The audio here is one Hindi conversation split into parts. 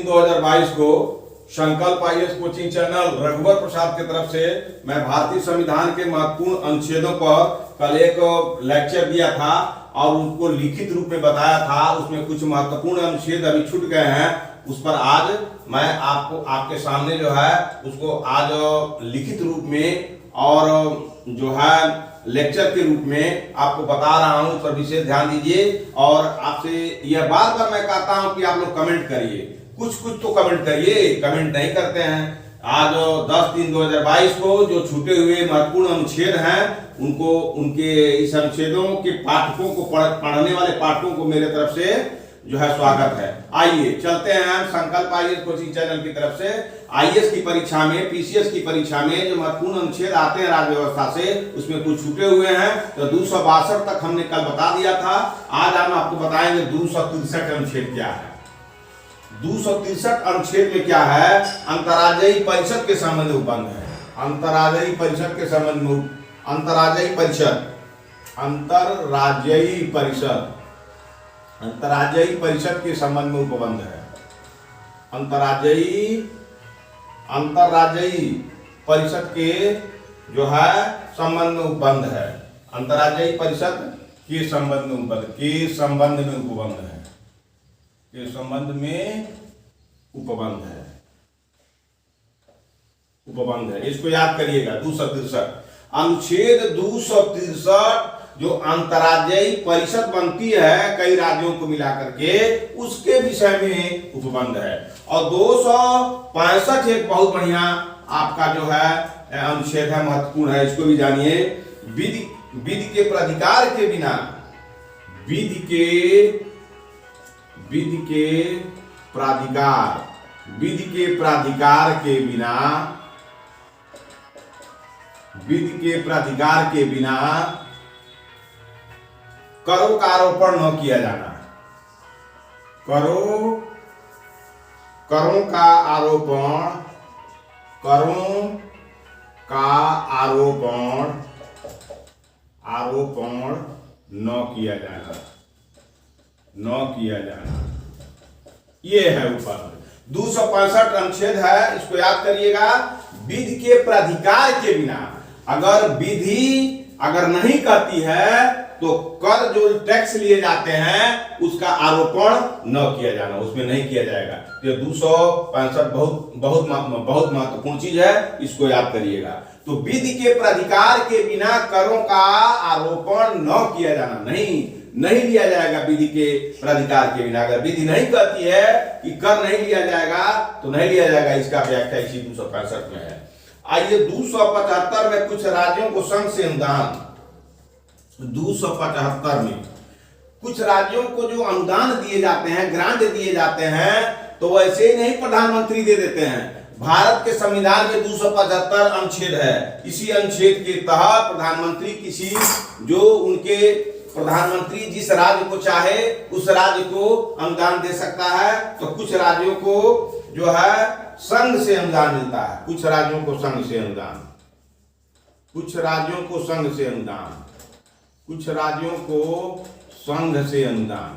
10/3/2022 को संकल्प आईएएस कोचिंग चैनल रघुवर प्रसाद की तरफ से मैं भारतीय संविधान के महत्वपूर्ण अनुच्छेदों पर कल एक लेक्चर दिया था और उनको लिखित रूप में बताया था। उसमें कुछ महत्वपूर्ण अनुच्छेद अभी छूट गए हैं, उस पर आज मैं आपको आपके सामने जो है उसको आज लिखित रूप में और जो है लेक्चर के रूप में आपको बता रहा हूं। उस पर विशेष ध्यान दीजिए और आपसे यह बार बार मैं कहता हूं कि आप लोग कमेंट करिए, कुछ तो कमेंट करिए। कमेंट नहीं करते हैं। आज 10/3/2022 को जो छूटे हुए महत्वपूर्ण अनुच्छेद हैं उनको उनके इस अनुच्छेदों के पाठकों को पढ़ने वाले पाठकों को मेरे तरफ से जो है स्वागत है। आइए चलते हैं हम संकल्प आईएएस कोचिंग चैनल की तरफ से आईएएस की परीक्षा में, पीसीएस की परीक्षा में जो महत्वपूर्ण अनुच्छेद आते हैं राज्य व्यवस्था से, उसमें कुछ छूटे हुए हैं। तो 262 तक हमने कल बता दिया था। आज हम आपको बताएंगे 263 अनुच्छेद क्या है। 263 अनुच्छेद में क्या है? अंतर्राज्यीय परिषद के संबंध में बंद है। अंतर्राज्यीय परिषद के संबंध में अंतर्राज्यीय परिषद के संबंध में उपबंध है। अंतर्राज्यीय परिषद के जो है संबंध में उपबंध है। अंतर्राज्यीय परिषद के संबंध में उपबंध है। इसको याद करिएगा। 263 अनुच्छेद 263 जो अंतर्राज्यीय परिषद बनती है कई राज्यों को मिलाकर के, उसके विषय में उपबंध है। और 265 एक बहुत बढ़िया आपका जो है अनुच्छेद है, महत्वपूर्ण है, इसको भी जानिए। विधि के प्राधिकार के बिना करों का आरोपण न किया जाना। करों का आरोपण न किया जाना। ये है ऊपर 265 अनुच्छेद है, इसको याद करिएगा। विधि के प्राधिकार के बिना अगर विधि नहीं कहती है तो कर जो टैक्स लिए जाते हैं उसका आरोपण न किया जाना, उसमें नहीं किया जाएगा। तो 265 बहुत महत्वपूर्ण चीज है, इसको याद करिएगा। तो विधि के प्राधिकार के बिना करों का आरोपण न किया जाना, नहीं लिया जाएगा। विधि के प्राधिकार के बिना अगर विधि नहीं कहती है कि कर नहीं लिया जाएगा तो नहीं लिया जाएगा। इसका व्याख्या इसी 265 में है। आइए 275 में कुछ राज्यों को संघ से अनुदान, 275 में कुछ राज्यों को जो अनुदान दिए जाते हैं, ग्रांट दिए जाते हैं, तो वैसे ही नहीं प्रधानमंत्री दे देते हैं। भारत के संविधान में 275 अनुच्छेद है। इसी अनुच्छेद के तहत प्रधानमंत्री जिस राज्य को चाहे उस राज्य को अनुदान दे सकता है। तो कुछ राज्यों को जो है संघ से अनुदान मिलता है, कुछ राज्यों को संघ से अनुदान, कुछ राज्यों को संघ से अनुदान, कुछ राज्यों को संघ से अनुदान,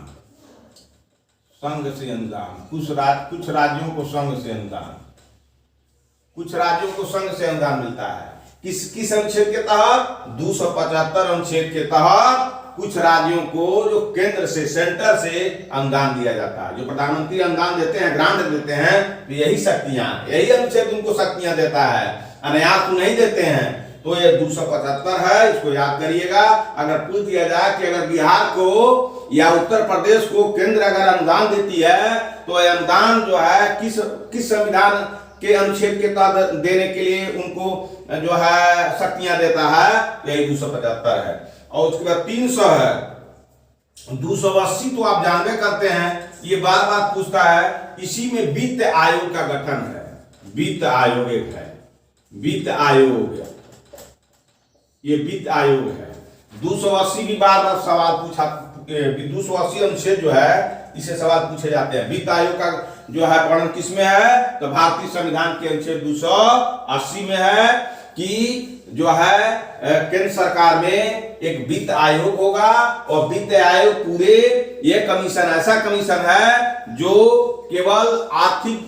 कुछ राज्यों को संघ से अनुदान मिलता है। किस अनुच्छेद के तहत? 275 अनुच्छेद के तहत कुछ राज्यों को जो केंद्र से, सेंटर से अनुदान दिया जाता है। जो प्रधानमंत्री अनुदान देते हैं, ग्रांट देते हैं, तो यही अनुच्छेद उनको शक्तियां देता है। अनायास तो नहीं देते हैं। तो ये 275 है, इसको याद करिएगा। अगर पूछ दिया जाए कि अगर बिहार को या उत्तर प्रदेश को केंद्र अगर अनुदान देती है तो यह अनुदान जो है किस संविधान के अनुच्छेद के तहत देने के लिए उनको जो है शक्तियां देता है, यही 275 है। और उसके बाद 300 है। 280 तो आप जानबे करते हैं, ये बार बार पूछता है। इसी में वित्त आयोग का गठन है। वित्त आयोग एक है, वित्त आयोग, ये वित्त आयोग है। 280 भी बार बार सवाल पूछा। 280 अनुच्छेद जो है इसे सवाल पूछे जाते हैं। वित्त आयोग का जो है वर्णन किसमें है? तो भारतीय संविधान के अनुच्छेद 280 में है कि जो है केंद्र सरकार में एक वित्त आयोग होगा और वित्त आयोग पूरे ये कमीशन, ऐसा कमीशन है जो केवल आर्थिक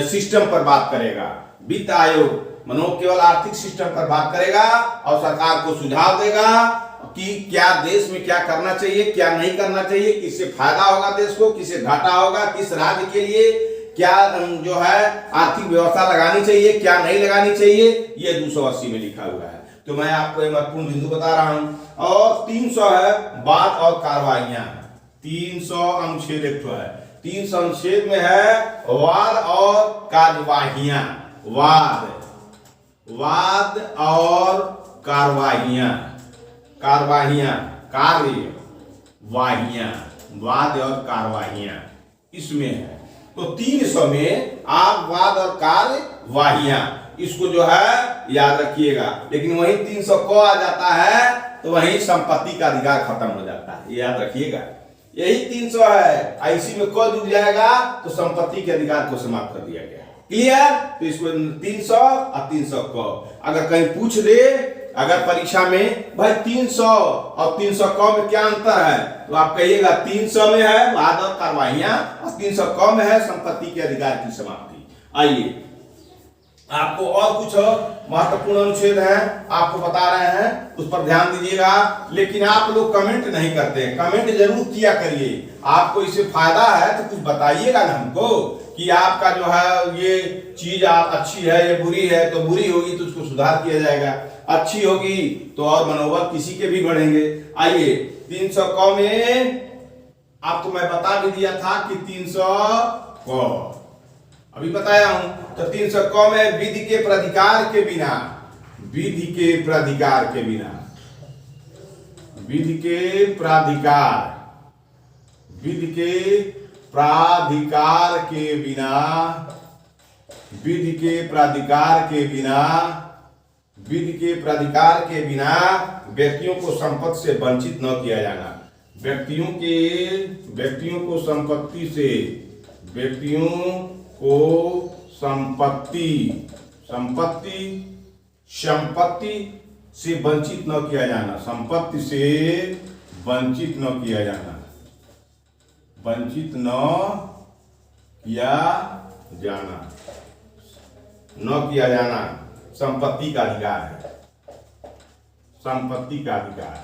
सिस्टम पर बात करेगा। वित्त आयोग मनो केवल आर्थिक सिस्टम पर बात करेगा और सरकार को सुझाव देगा कि क्या देश में क्या करना चाहिए, क्या नहीं करना चाहिए, किससे फायदा होगा देश को, किससे घाटा होगा, किस राज्य के लिए क्या जो है आर्थिक व्यवस्था लगानी चाहिए, क्या नहीं लगानी चाहिए, ये 280 में लिखा हुआ है। तो मैं आपको एक महत्वपूर्ण बिंदु बता रहा हूं। और 300 है वाद और कार्रवाइयां। 300 अनुच्छेद एक है, 300 अनुच्छेद में है वाद और कार्यवाहियां। वाद और कार्यवाहियां, कार्यवाहियां, वाद और कार्यवाहियां इसमें है। तो 300 में आप वाद और कार्यवाहियां इसको जो है याद रखिएगा। लेकिन वही 300 को आ जाता है तो वही संपत्ति का अधिकार खत्म हो जाता है, ये याद रखिएगा। यही 300 है, इसी में को जुड़ जाएगा तो संपत्ति के अधिकार को समाप्त कर दिया गया। क्लियर? तो इसको 300 और 300 को अगर कहीं पूछ दे, अगर परीक्षा में भाई 300 और 300 क में क्या अंतर है, तो आप कहिएगा 300 में है वाद और कार्यवाहियां और 300 क में है संपत्ति के अधिकार की समाप्ति। आइए आपको और कुछ महत्वपूर्ण अनुच्छेद है आपको बता रहे हैं, उस पर ध्यान दीजिएगा। लेकिन आप लोग कमेंट नहीं करते, कमेंट जरूर किया करिए। आपको इससे फायदा है तो कुछ बताइएगा ना हमको कि आपका जो है ये चीज अच्छी है, ये बुरी है, तो बुरी होगी तो उसको सुधार किया जाएगा, अच्छी होगी तो और मनोबल किसी के भी बढ़ेंगे। आइए 300 क में आपको मैं बता भी दिया था कि 300 क अभी बताया हूं। तो 300 क में विधि के प्राधिकार के बिना, विधि के प्राधिकार के बिना, विधि के प्राधिकार, विधि के प्राधिकार के बिना, विधि के प्राधिकार के बिना, विधि के प्राधिकार के बिना व्यक्तियों को संपत्ति से वंचित न किया जाना। व्यक्तियों को संपत्ति से, व्यक्तियों को संपत्ति से वंचित न किया जाना, संपत्ति से वंचित न किया जाना, वंचित न किया जाना, न किया जाना संपत्ति का अधिकार है, संपत्ति का अधिकार,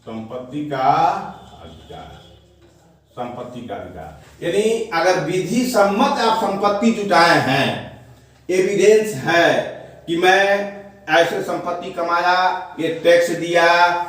संपत्ति का अधिकार, संपत्ति का अधिकार। यानी अगर विधि सम्मत आप संपत्ति जुटाए हैं, एविडेंस है कि मैं ऐसे संपत्ति कमाया, ये टैक्स दिया,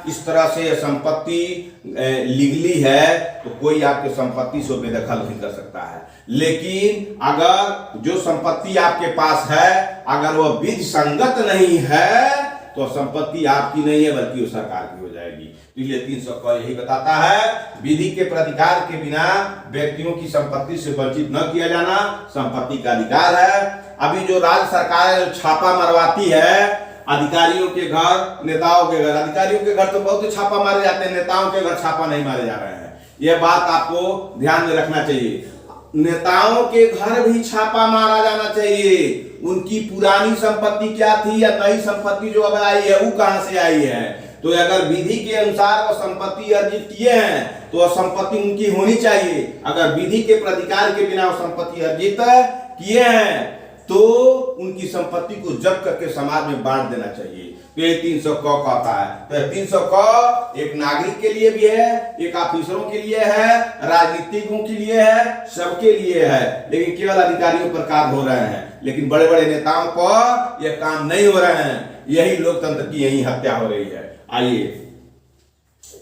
इस तरह से संपत्ति लीगली है, तो कोई आपके संपत्ति से बेदखल नहीं कर सकता है। लेकिन अगर जो संपत्ति आपके पास है अगर वो विधि संगत नहीं है तो संपत्ति आपकी नहीं है बल्कि वो सरकार की हो जाएगी। इसलिए 300 का यही बताता है विधि के प्राधिकार के बिना व्यक्तियों की संपत्ति से वंचित न किया जाना संपत्ति का अधिकार है। अभी जो राज्य सरकार छापा मरवाती है अधिकारियों के घर, नेताओं के घर, अधिकारियों के घर तो बहुत छापा मारे जाते हैं, नेताओं के घर छापा नहीं मारे जा रहे हैं। यह बात आपको ध्यान में रखना चाहिए। नेताओं के घर भी छापा मारा जाना चाहिए। उनकी पुरानी संपत्ति क्या थी या नई संपत्ति जो अब आई है वो कहां से आई है। तो अगर विधि के अनुसार वो संपत्ति अर्जित किए हैं तो वह संपत्ति उनकी होनी चाहिए। अगर विधि के प्राधिकार के बिना वो संपत्ति अर्जित किए हैं तो उनकी संपत्ति को जब्त करके समाज में बांट देना चाहिए। तो ये 300 क कहता है। तो 300 क एक नागरिक के लिए भी है, एक ऑफिसरों के लिए है, राजनीतिकों के लिए है, सबके लिए है। लेकिन केवल अधिकारियों पर काम हो रहे हैं, लेकिन बड़े बड़े नेताओं पर यह काम नहीं हो रहे हैं। यही लोकतंत्र की यही हत्या हो रही है। आइए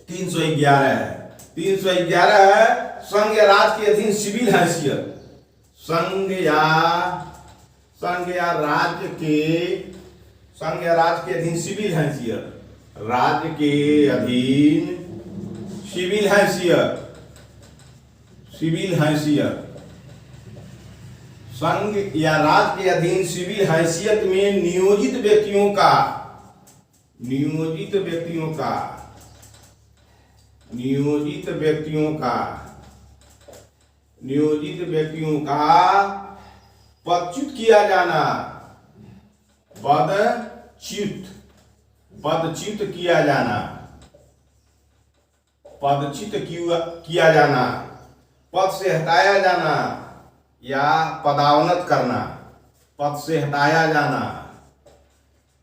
311 है। 311 है संघ या राज्य के अधीन सिविल हैसियत। संघ या राज्य के अधीन सिविल हैसियत, राज्य के अधीन सिविल हैसियत, सिविल हैसियत, संघ या राज्य के अधीन सिविल हैसियत में नियोजित व्यक्तियों का, नियोजित व्यक्तियों का, नियोजित व्यक्तियों का, नियोजित व्यक्तियों का पदच्युत किया जाना, पदच्युत, पदच्युत किया जाना, पदच्युत किया जाना, पद से हटाया जाना या पदावनत करना, पद से हटाया जाना,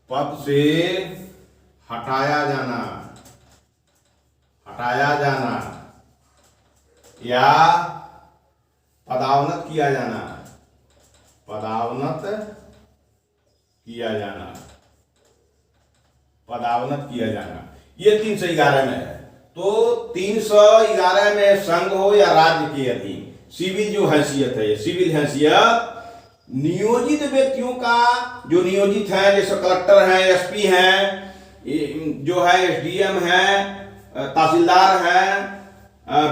पद से हटाया जाना, हटाया जाना या पदावनत किया जाना, पदावनत किया जाना, पदावनत किया जाना, ये 311 में है। तो 311 में संघ हो या राज्य के अधीन सिविल जो हैसियत है, सिविल हैसियत नियोजित व्यक्तियों का, जो नियोजित है, जैसे कलेक्टर हैं, एसपी हैं, जो है एसडीएम है, तहसीलदार है,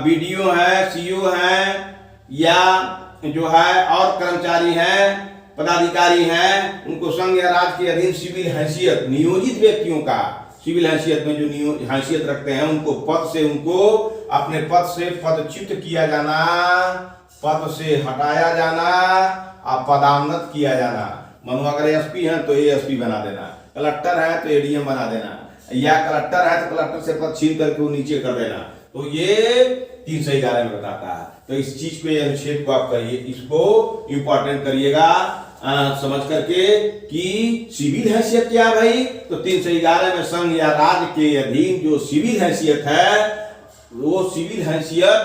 बीडीओ है, सीओ है, या जो है और कर्मचारी हैं, पदाधिकारी हैं, उनको संघ या राज्य के अधीन सिविल हैसियत नियोजित व्यक्तियों का, सिविल हैसियत में जो हैसियत रखते हैं उनको पद से, उनको अपने पद से पदच्युत किया जाना, पद से हटाया जाना और पदावनत किया जाना। मानो अगर एसपी हैं तो एएसपी बना देना, कलेक्टर है तो एडीएम बना देना, या कलेक्टर है तो कलेक्टर से पद छीन करके वो नीचे कर देना। तो ये 311 में बताता है। तो इस चीज को, अनुच्छेद को आप करिए, इसको इंपॉर्टेंट करिएगा समझ करके कि सिविल हैसियत क्या भाई। तो 311 में संघ या राज्य के अधीन जो सिविल हैसियत है, वो सिविल हैसियत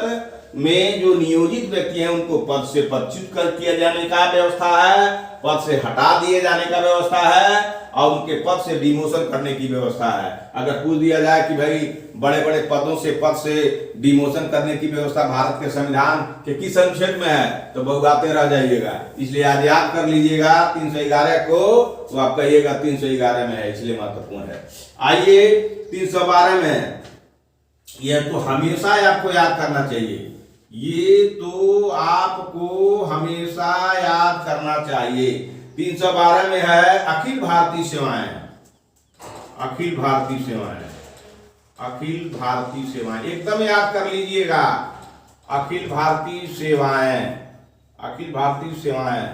में जो नियोजित व्यक्ति हैं उनको पद से पदच्युत कर किया जाने का व्यवस्था है, पद से हटा दिए जाने का व्यवस्था है, और उनके पद से डिमोशन करने की व्यवस्था है। अगर पूछ दिया जाए कि भाई बड़े बड़े पदों से पद से डिमोशन करने की व्यवस्था भारत के संविधान के किस अनुच्छेद में है, तो बहुगाते रह जाइएगा। इसलिए आज याद कर लीजिएगा 311 को, तो आप कहिएगा 311 में है, इसलिए महत्वपूर्ण है। आइए 312 में, यह तो हमेशा आपको याद करना चाहिए, ये तो आपको हमेशा याद करना चाहिए। 312 में है अखिल भारतीय सेवाएं, अखिल भारतीय सेवाएं, अखिल भारतीय सेवाएं, एकदम याद कर लीजिएगा। अखिल भारतीय सेवाएं, अखिल भारतीय सेवाएं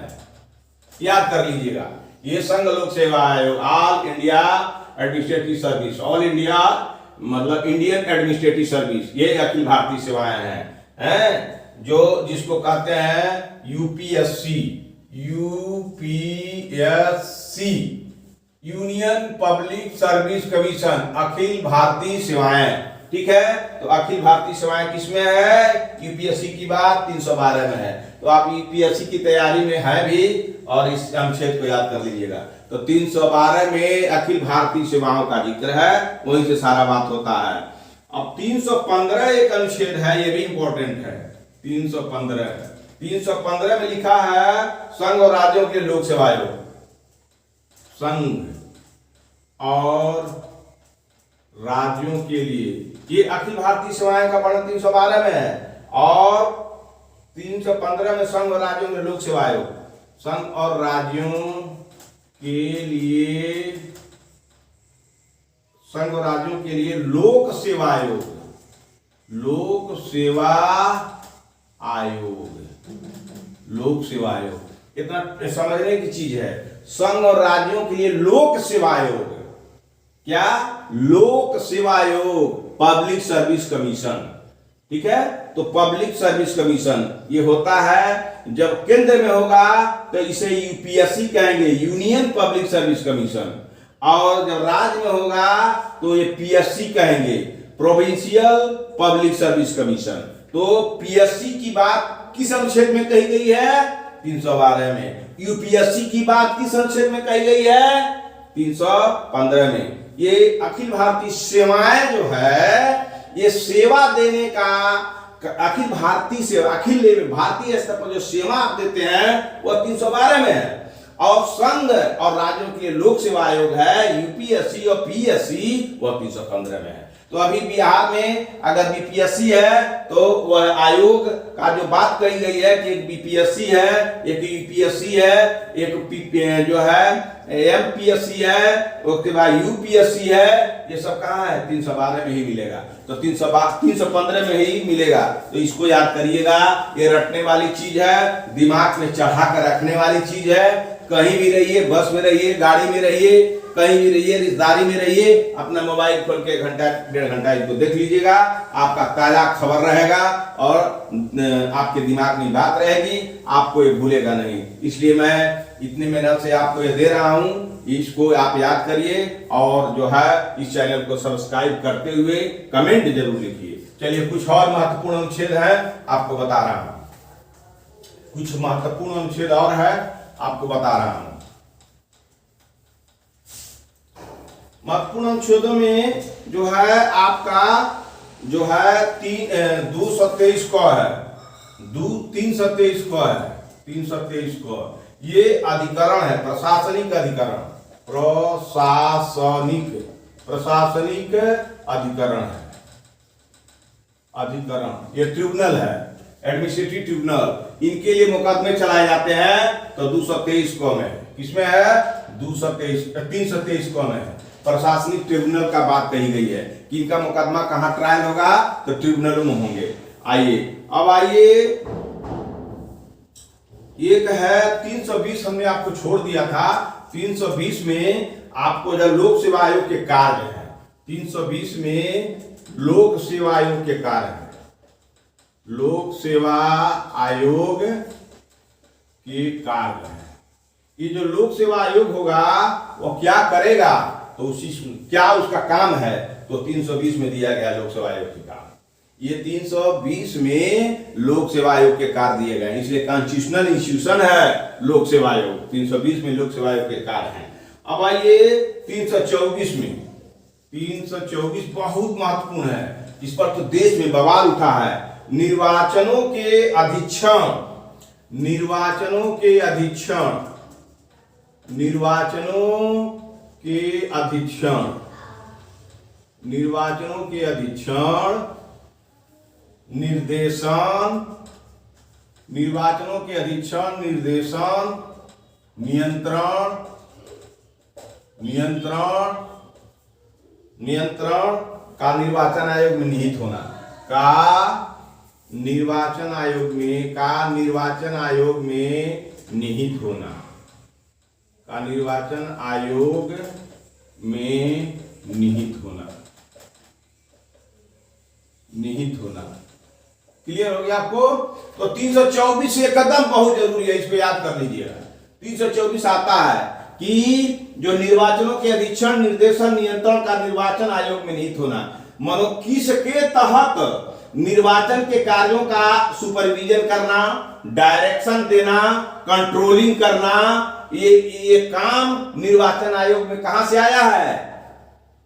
याद कर लीजिएगा। ये संघ लोक सेवा आयोग, all India administrative service, all India मतलब इंडियन एडमिनिस्ट्रेटिव सर्विस, ये अखिल भारतीय सेवाएं हैं, जो जिसको कहते हैं UPSC, UPSC, union public service commission, अखिल भारतीय सेवाएं। ठीक है, तो अखिल भारतीय सेवाएं किसमें है? यूपीएससी की बात 312 में है। तो आप यूपीएससी की तैयारी में है भी, और इस अनुच्छेद को याद कर लीजिएगा। तो 312 में अखिल भारतीय सेवाओं का जिक्र है, वहीं से सारा बात होता है। अब 315 एक अनुच्छेद है, ये भी इंपॉर्टेंट है। 315 में लिखा है संघ और राज्यों के लोक सेवा आयोग, संघ और राज्यों के लिए, ये अखिल भारतीय सेवाएं का वर्णन 312 में है, और 315 में संघ और राज्यों के लोक सेवा आयोग, संघ और राज्यों के लिए, संघ और राज्यों के लिए लोक सेवा आयोग, लोक सेवा आयोग, लोक सेवा आयोग, इतना समझने की चीज है। संघ और राज्यों के लिए लोक सेवा आयोग, क्या? लोक सेवा आयोग, पब्लिक सर्विस कमीशन। ठीक है, तो पब्लिक सर्विस कमीशन ये होता है, जब केंद्र में होगा तो इसे यूपीएससी कहेंगे, यूनियन पब्लिक सर्विस कमीशन, और जब राज्य में होगा तो ये पीएससी कहेंगे, प्रोविंशियल पब्लिक सर्विस कमीशन। तो पीएससी की बात किस अनुच्छेद में कही गई है? 312 में। यूपीएससी की बात किस अनुच्छेद में कही गई है? 315 में। ये अखिल भारतीय सेवाएं जो है, ये सेवा देने का, अखिल भारतीय सेवा, अखिल भारतीय स्तर पर जो सेवा आप देते हैं वह 312 में है। और संघ और राज्यों के लिए लोक सेवा आयोग है, यूपीएससी और पीएससी, वह 315 में है। तो अभी बिहार में अगर बीपीएससी है तो वह आयोग का जो बात कही गई है कि एक बीपीएससी है, एक यूपीएससी है, एक जो है एमपीएससी है, उसके बाद यूपीएससी है, ये सब कहाँ है? 312 में ही मिलेगा। तो 315 में ही मिलेगा। तो इसको याद करिएगा, ये रटने वाली चीज है, दिमाग में चढ़ा कर रखने वाली चीज है। कहीं भी रहिए, बस में रहिए, गाड़ी में रहिए, कहीं भी रहिए, रिश्तेदारी में रहिए, अपना मोबाइल खोल के घंटा 1.5 घंटा इसको देख लीजिएगा, आपका ताजा खबर रहेगा और आपके दिमाग में बात रहेगी, आपको ये भूलेगा नहीं। इसलिए मैं इतनी मेहनत से आपको ये दे रहा हूं, इसको आप याद करिए और जो है इस चैनल को सब्सक्राइब करते हुए कमेंट जरूर लिखिए। चलिए कुछ और महत्वपूर्ण अनुच्छेद है आपको बता रहा हूं, कुछ महत्वपूर्ण अनुच्छेद और है आपको बता रहा हूं। महत्वपूर्ण अनुच्छेदों में जो है आपका जो है 223 क है, 323 क है, 323 क ये अधिकरण है, प्रशासनिक अधिकरण, प्रशासनिक अधिकरण है, अधिकरण ये ट्रिब्यूनल है, एडमिनिस्ट्रेटिव ट्रिब्यूनल, इनके लिए मुकदमे चलाए जाते हैं। तो 223 क में, किसमें है 323 क में है, प्रशासनिक ट्रिब्यूनल का बात कही गई है कि इनका मुकदमा कहां ट्रायल होगा, तो ट्रिब्यूनलों में होंगे। आइए अब आइए, एक है 320, हमने आपको छोड़ दिया था। 320 में आपको जब लोक सेवा आयोग के कार्य है, 320 में लोक सेवा आयोग के कार्य है, लोक सेवा आयोग के कार्य है। ये जो लोक सेवा आयोग होगा वो क्या करेगा, तो उसी क्या उसका काम है, तो 320 में दिया गया लोक सेवा आयोग के काम। ये 320 में लोक सेवा आयोग के कार्य दिए गए, इसलिए कॉन्स्टिट्यूशनल इंस्टीट्यूशन है लोक सेवा आयोग। 320 में लोक सेवा आयोग के कार्य हैं। अब आइए 324 में, 324 बहुत महत्वपूर्ण है, इस पर तो देश में बवाल उठा है। निर्वाचनों के अधीक्षण, निर्वाचनों के अधीक्षण, निर्वाचनों के अधीक्षण, निर्वाचनों के अधीक्षण, निर्देशन, निर्वाचनों के अधीक्षण, निर्देशन, नियंत्रण, नियंत्रण, नियंत्रण का निर्वाचन आयोग में निहित होना, का निर्वाचन आयोग में, का निर्वाचन आयोग में निहित होना, का निर्वाचन आयोग में निहित होना, निहित होना। क्लियर हो गया आपको? तो 324 ये कदम बहुत जरूरी है, इसको याद कर लीजिएगा। 324 आता है कि जो निर्वाचनों के अधीक्षण, निर्देशन, नियंत्रण का निर्वाचन आयोग में निहित होना, मानो किसके तहत निर्वाचन के कार्यों का सुपरविजन करना, डायरेक्शन देना, कंट्रोलिंग करना, ये काम निर्वाचन आयोग में कहां से आया है?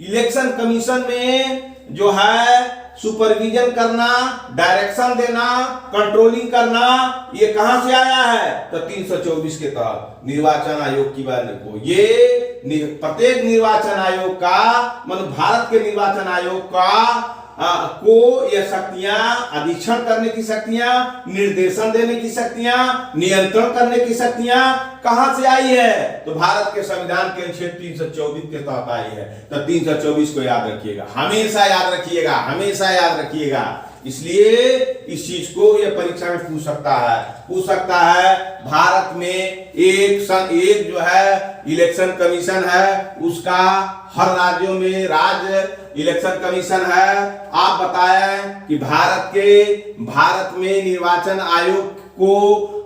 इलेक्शन कमीशन में जो है सुपरविजन करना, डायरेक्शन देना, कंट्रोलिंग करना, ये कहां से आया है? तो 324 के तहत निर्वाचन आयोग की बात को, ये प्रत्येक निर्वाचन आयोग का, मतलब भारत के निर्वाचन आयोग का को ये शक्तियां, अधीक्षण करने की शक्तियां, निर्देशन देने की शक्तियां, नियंत्रण करने की शक्तियां कहां से आई है? तो भारत के संविधान के अनुच्छेद 324 के तहत आई है। तो 324 को याद रखिएगा, हमेशा याद रखिएगा, हमेशा याद रखिएगा। इसलिए इस चीज को यह परीक्षा में पूछ सकता है। भारत में एक जो है इलेक्शन कमीशन है, उसका हर राज्यों में राज्य इलेक्शन कमीशन है। आप बताएं कि भारत में निर्वाचन आयोग को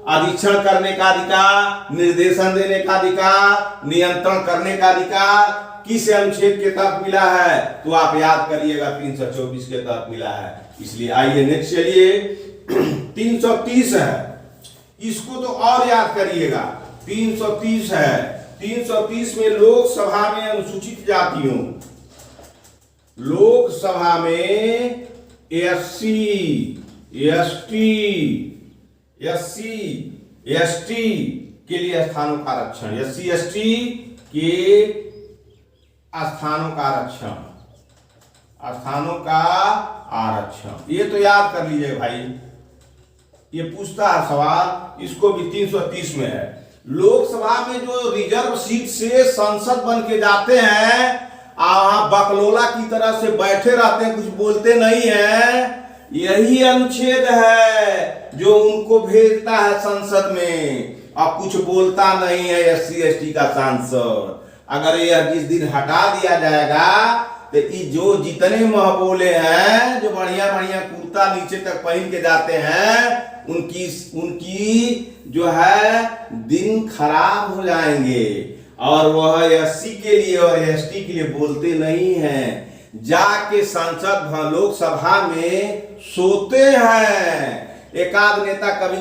अधीक्षण करने का अधिकार, निर्देशन देने का अधिकार, नियंत्रण करने का अधिकार किस अनुच्छेद के तहत मिला है? तो आप याद करिएगा 324 के तहत मिला है। इसलिए आइए नेक्स्ट चलिए, 330 है, इसको तो और याद करिएगा। 330 है, 330 में लोकसभा में अनुसूचित जातियों, लोकसभा में SC, ST के लिए स्थानों का आरक्षण, SC ST के स्थानों का आरक्षण, स्थानों का आरक्षण, ये तो याद कर लीजिए भाई। ये पूछता है सवाल, इसको भी 330 में है। लोकसभा में जो रिजर्व सीट से सांसद बन के जाते हैं, बकलोला की तरह से बैठे रहते हैं, कुछ बोलते नहीं है, यही अनुच्छेद है जो उनको भेजता है संसद में। अब कुछ बोलता नहीं है SC ST का सांसद, अगर ये जिस दिन हटा दिया जाएगा तो ये जो जितने महबोले हैं जो बढ़िया बढ़िया कुर्ता नीचे तक पहन के जाते हैं उनकी उनकी जो है दिन खराब हो जाएंगे। और वह एससी के लिए और एसटी के लिए बोलते नहीं हैं, जाके संसद लोकसभा में सोते हैं। एकाध नेता कभी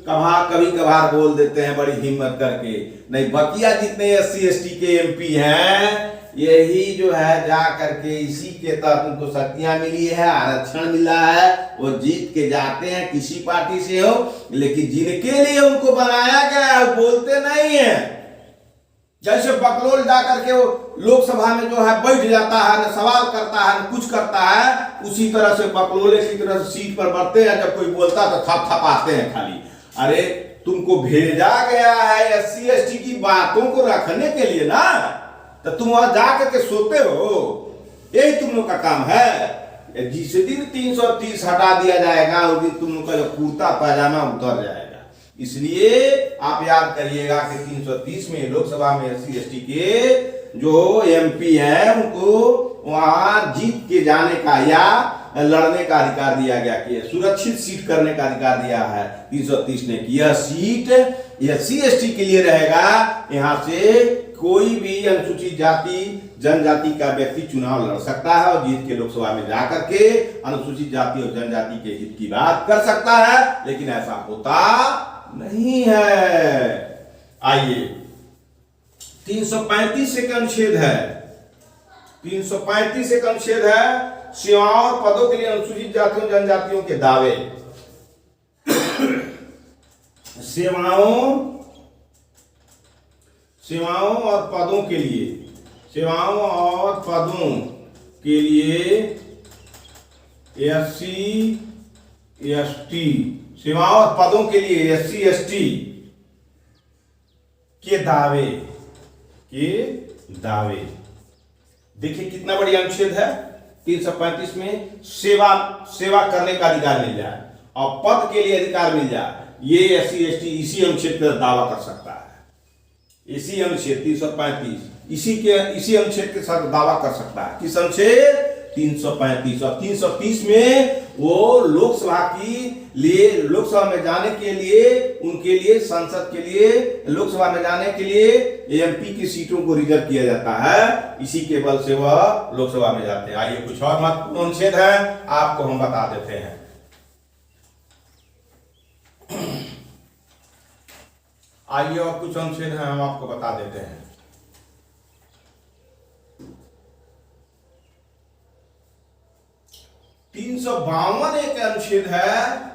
कभार बोल देते हैं बड़ी हिम्मत करके, नहीं बकिया जितने एससी एसटी के एमपी हैं यही जो है जा करके इसी के तहत उनको शक्तियां मिली है, आरक्षण मिला है, वो जीत के जाते हैं किसी पार्टी से हो, लेकिन जिनके लिए उनको बनाया गया है बोलते नहीं है। जैसे बकलोल जा करके वो लोकसभा में जो है बैठ जाता है, न सवाल करता है न कुछ करता है, उसी तरह से बकलोले की तरह से सीट पर बढ़ते हैं, जब कोई बोलता तो थप थपाते हैं खाली। अरे तुमको भेजा गया है एससी एसटी की बातों को रखने के लिए ना, तो तुम वहां जाकर के सोते हो, यही तुम लोग का काम है। जिस दिन 330 हटा दिया जाएगा उस दिन तुम लोग का जो कुर्ता पैजामा उतर जाएगा। इसलिए आप याद करिएगा कि 330 में लोकसभा में एससी एसटी के जो एमपी हैं उनको वहां जीत के जाने का या लड़ने का अधिकार दिया गया, कि सुरक्षित सीट करने का अधिकार दिया है 330 ने, कि यह सीट एससी एसटी के लिए रहेगा। यहाँ से कोई भी अनुसूचित जाति जनजाति का व्यक्ति चुनाव लड़ सकता है और जीत के लोकसभा में जाकर के अनुसूचित जाति और जनजाति के हित की बात कर सकता है, लेकिन ऐसा होता नहीं है। आइए 335 एक अनुच्छेद है, 335 एक अनुच्छेद है, सेवाओं और पदों के लिए अनुसूचित जातियों जनजातियों के दावे। सेवाओं और पदों के लिए, सेवाओं और पदों के लिए एससी एसटी, सेवाओं और पदों के लिए एससी एसटी के दावे, देखिए कितना बड़ी अनुच्छेद है। 335 में सेवा करने का अधिकार मिल जाए और पद के लिए अधिकार मिल जाए, ये एससी एसटी इसी अनुच्छेद पर दावा कर सकता है। इसी अनुच्छेद 335 इसी अनुच्छेद के साथ दावा कर सकता है। किस अनुच्छेद? 335। और 330 में वो लोकसभा में जाने के लिए, उनके लिए संसद के लिए लोकसभा में जाने के लिए एमपी की सीटों को रिजर्व किया जाता है, इसी के बल से वह लोकसभा में जाते हैं। आइए कुछ और महत्वपूर्ण अनुच्छेद है आपको हम बता देते हैं। आइए और कुछ अनुच्छेद हैं हम आपको बता देते हैं। 352 एक अनुच्छेद है,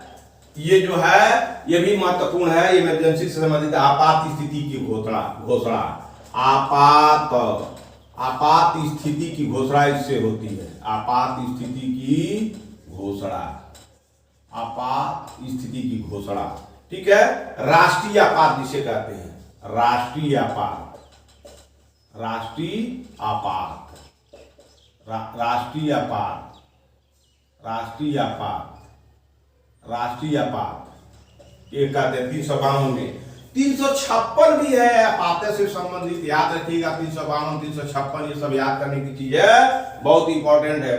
ये जो है ये भी महत्वपूर्ण है, ये इमरजेंसी से संबंधित आपात स्थिति की घोषणा आपात स्थिति की घोषणा इससे होती है। आपात स्थिति की घोषणा, ठीक है। राष्ट्रीय आपात जिसे कहते हैं, राष्ट्रीय आपात ये कहते हैं 352 में। 356 भी है आपात से संबंधित, याद रखिएगा। 352 356 ये सब याद करने की चीज है, बहुत इंपॉर्टेंट है,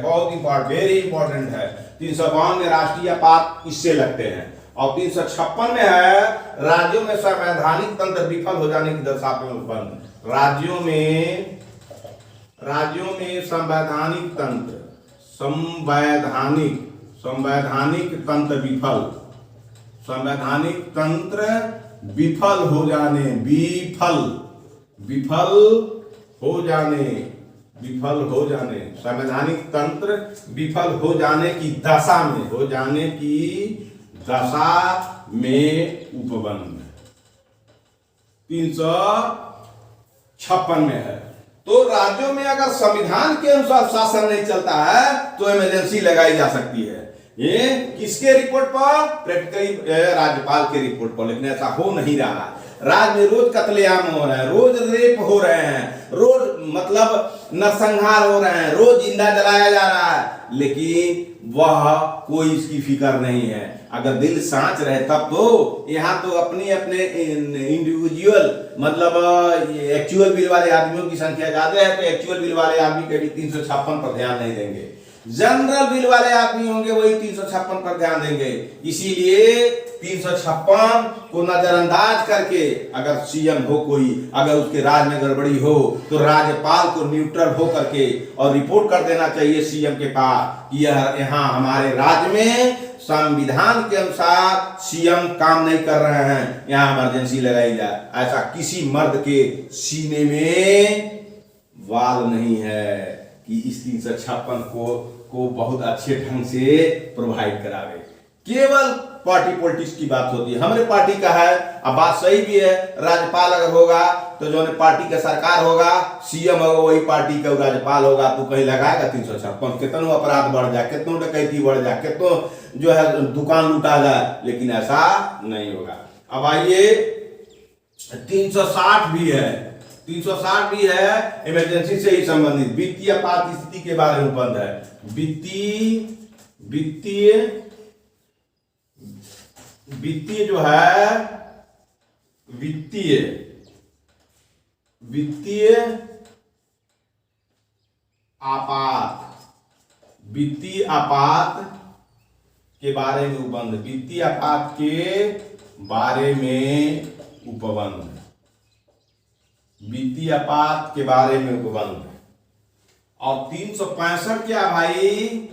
वेरी इंपॉर्टेंट है। 352 में राष्ट्रीय आपात इससे लगते हैं, और 356 में है राज्यों में संवैधानिक तंत्र विफल हो जाने की दशा में उत्पन्न, राज्यों में संवैधानिक तंत्र विफल हो जाने की दशा में उपबंध 356 में है। तो राज्यों में अगर संविधान के अनुसार शासन नहीं चलता है तो इमरजेंसी लगाई जा सकती है। ये किसके रिपोर्ट पर? प्रैक्टिकली राज्यपाल के रिपोर्ट पर, लेकिन ऐसा हो नहीं रहा। राज्य में रोज कत्लेआम हो रहे हैं, रोज रेप हो रहे हैं, रोज मतलब नरसंहार हो रहे हैं, रोज जिंदा जलाया जा रहा है, लेकिन वह कोई इसकी फिक्र नहीं है। अगर दिल सांच रहे तब तो यहाँ तो अपने अपने इंडिविजुअल मतलब एक्चुअल बिल वाले आदमियों की संख्या ज्यादा है, तो एक्चुअल बिल वाले आदमी के भी 356 पर ध्यान नहीं देंगे। जनरल बिल वाले आदमी होंगे वही 356 पर ध्यान देंगे। इसीलिए 356 को नजरअंदाज करके अगर सीएम हो कोई, अगर उसके राज में गड़बड़ी हो तो राज्यपाल को न्यूट्रल हो करके और रिपोर्ट कर देना चाहिए सीएम के पास कि यह यहाँ हमारे राज्य में संविधान के अनुसार सीएम काम नहीं कर रहे हैं, यहाँ इमरजेंसी लगाई जाए। ऐसा किसी मर्द के सीने में वाल नहीं है कि इस 356 को बहुत अच्छे ढंग से प्रोवाइड करावे। केवल पार्टी पॉलिटिक्स की बात होती है। हमारे पार्टी का है, अब बात सही भी है, राज्यपाल अगर होगा तो जो पार्टी का सरकार होगा, सीएम होगा वही पार्टी का राज्यपाल होगा, तो कहीं लगाएगा 356। कितनों अपराध बढ़ जाए, कितनों डकैती बढ़ जाए, कितनों जो है दुकान लूटा जाए, लेकिन ऐसा नहीं होगा। अब आइए 360 भी है, 360 भी है इमरजेंसी से ही संबंधित वित्तीय आपात स्थिति के बारे में बंद है। वित्तीय जो है वित्तीय आपात के बारे में उपबंध, वित्तीय आपात के बारे में उपबंध, वित्तीय आपात के बारे में उपबंध। और 365 क्या भाई,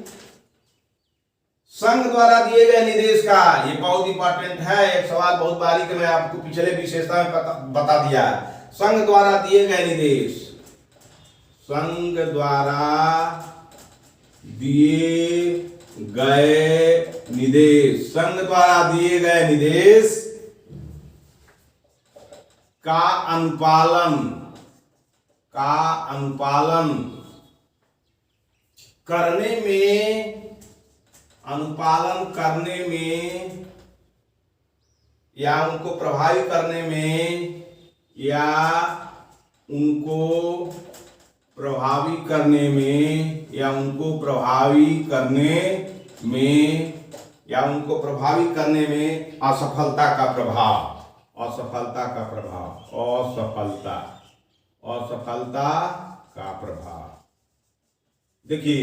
संघ द्वारा दिए गए निर्देश का, ये बहुत इंपॉर्टेंट है, एक सवाल बहुत बारीक मैं आपको पिछले विशेषता में बता दिया। संघ द्वारा दिए गए निर्देश, संघ द्वारा दिए गए निर्देश, संघ द्वारा दिए गए निर्देश का अनुपालन करने में या उनको प्रभावी करने में या उनको प्रभावी करने में या उनको प्रभावी करने में असफलता का प्रभाव, असफलता का प्रभाव। देखिए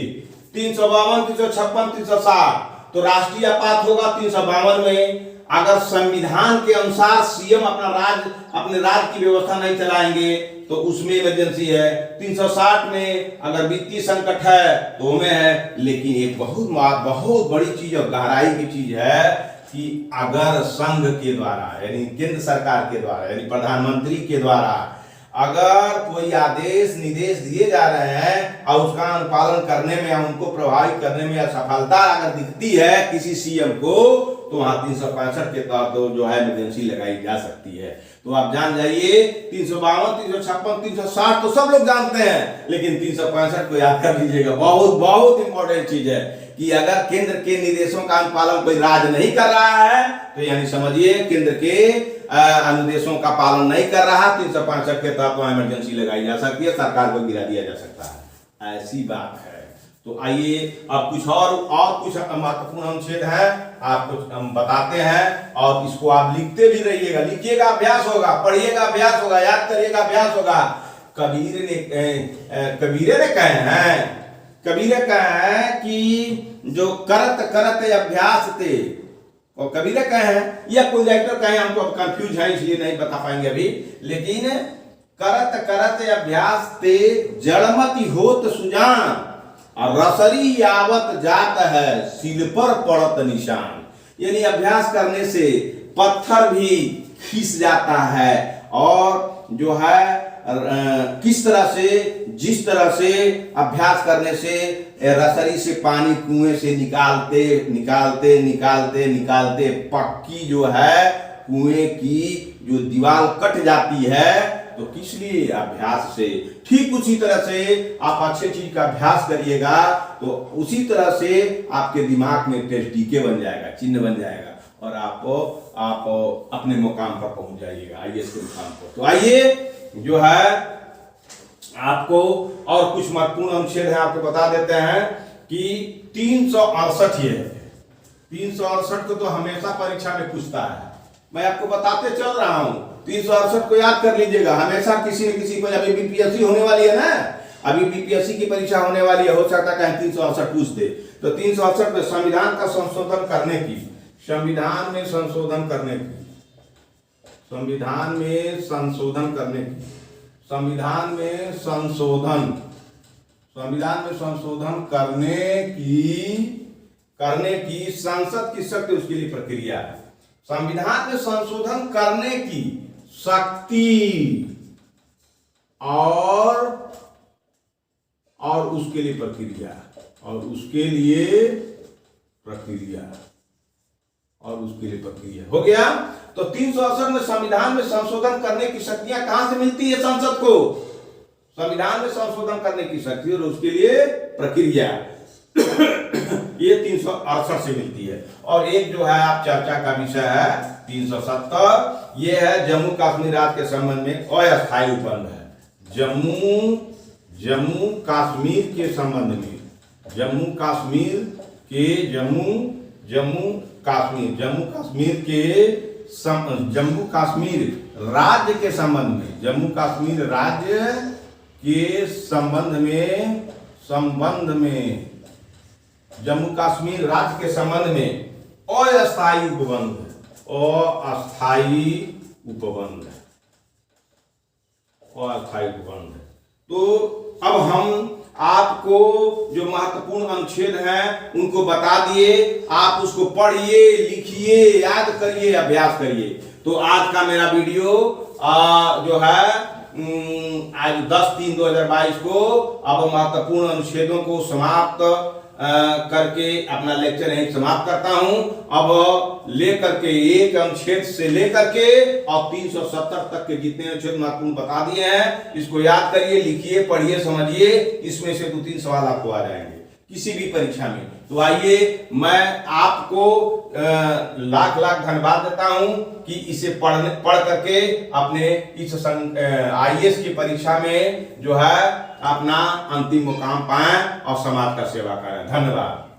352, 356, 360 तो राष्ट्रीय आपात होगा 352 में। अगर संविधान के अनुसार सीएम अपने राज्य की व्यवस्था नहीं चलाएंगे तो उसमें इमरजेंसी है। 360 में अगर वित्तीय संकट है तो में है। लेकिन एक बहुत बड़ी चीज और गहराई की चीज है कि अगर संघ के द्वारा यानी केंद्र सरकार के द्वारा यानी प्रधानमंत्री के द्वारा अगर कोई आदेश निर्देश दिए जा रहे हैं और उसका अनुपालन करने में या उनको प्रभावित करने में असफलता अगर दिखती है किसी सीएम को, तो वहां 365 के तहत तो जो है इमरजेंसी लगाई जा सकती है। तो आप जान जाइए 352, 356, 360 तो सब लोग जानते हैं, लेकिन 365 को याद कर लीजिएगा। बहुत इंपॉर्टेंट चीज है कि अगर केंद्र के निर्देशों का अनुपालन कोई राज्य नहीं कर रहा है तो यानी समझिए केंद्र के अनुदेशों का पालन नहीं कर रहा, 365 के तहत वहां इमरजेंसी लगाई जा सकती है, सरकार को गिरा दिया जा सकता है। ऐसी बात है। तो आइए अब कुछ महत्वपूर्ण अनुच्छेद है आपको हम बताते हैं और इसको आप लिखते भी रहिएगा, लिखिएगा अभ्यास होगा, पढ़िएगा अभ्यास होगा, याद करिएगा अभ्यास होगा। कबीरे ने कहे हैं कि जो करत अभ्यास थे, और कबीरे कहे हैं या कोई राइटर कहे, हमको अब कंफ्यूज है इसलिए नहीं बता पाएंगे अभी, लेकिन करत अभ्यास ते जड़मति होत सुजान और रसरी यावत जात है सिल पर पड़त निशान। यानी अभ्यास करने से पत्थर भी खिस जाता है और जो है जिस तरह से अभ्यास करने से रसरी से पानी कुएं से निकालते पक्की जो है कुएं की जो दीवार कट जाती है, तो किस लिए? अभ्यास से। ठीक उसी तरह से आप अच्छे चीज का अभ्यास करिएगा तो उसी तरह से आपके दिमाग में टीके बन जाएगा, चिन्ह बन जाएगा और आप अपने मुकाम पर पहुंच जाइएगा, आईएएस के मुकाम पर। तो आइए जो है आपको और कुछ महत्वपूर्ण अनुच्छेद है आपको बता देते हैं कि 368 ये है। 368 को तो हमेशा परीक्षा में पूछता है, मैं आपको बताते चल रहा हूं। 368 को याद कर लीजिएगा, हमेशा किसी न किसी को, अभी बीपीएससी होने वाली है ना, अभी बीपीएससी की परीक्षा होने वाली है, हो सकता है 368 पूछ दे। तो 368 में संविधान का संशोधन करने की, संविधान में संशोधन करने की, संविधान में संशोधन करने की, संविधान में संशोधन, संविधान में संशोधन करने की संसद की शक्ति, उसके लिए प्रक्रिया है। संविधान में संशोधन करने की शक्ति और उसके लिए प्रक्रिया, और उसके लिए प्रक्रिया, और उसके लिए प्रक्रिया हो गया। तो 368 में संविधान में संशोधन करने की शक्तियां कहां से मिलती है संसद को? संविधान में संशोधन करने की शक्ति और उसके लिए प्रक्रिया ये 368 से मिलती है। और एक जो है आप चर्चा का विषय है 370, ये है जम्मू कश्मीर राज्य के संबंध में अस्थायी उपबंध है। जम्मू कश्मीर के संबंध में, जम्मू कश्मीर राज्य के संबंध में, जम्मू कश्मीर राज्य के संबंध में जम्मू कश्मीर राज्य के संबंध में अस्थायी उपबंध, अस्थायी उपबंध। तो अब हम आपको जो महत्वपूर्ण अनुच्छेद हैं उनको बता दिए, आप उसको पढ़िए, लिखिए, याद करिए, अभ्यास करिए। तो आज का मेरा वीडियो जो है आज 10/3/2022 को अब महत्वपूर्ण अनुच्छेदों को समाप्त करके अपना लेक्चर यहीं समाप्त करता हूं। अब लेकर के एक अनुच्छेद से लेकर के और 370 तक के जितने अनुच्छेद महत्वपूर्ण बता दिए हैं, इसको याद करिए, लिखिए, पढ़िए, समझिए। इसमें से 2-3 सवाल आपको आ जाएंगे किसी भी परीक्षा में। तो आइए, मैं आपको लाख धन्यवाद देता हूं कि इसे पढ़ करके अपने इस IAS की परीक्षा में जो है अपना अंतिम मुकाम पाएं और समाज का सेवा करें। धन्यवाद।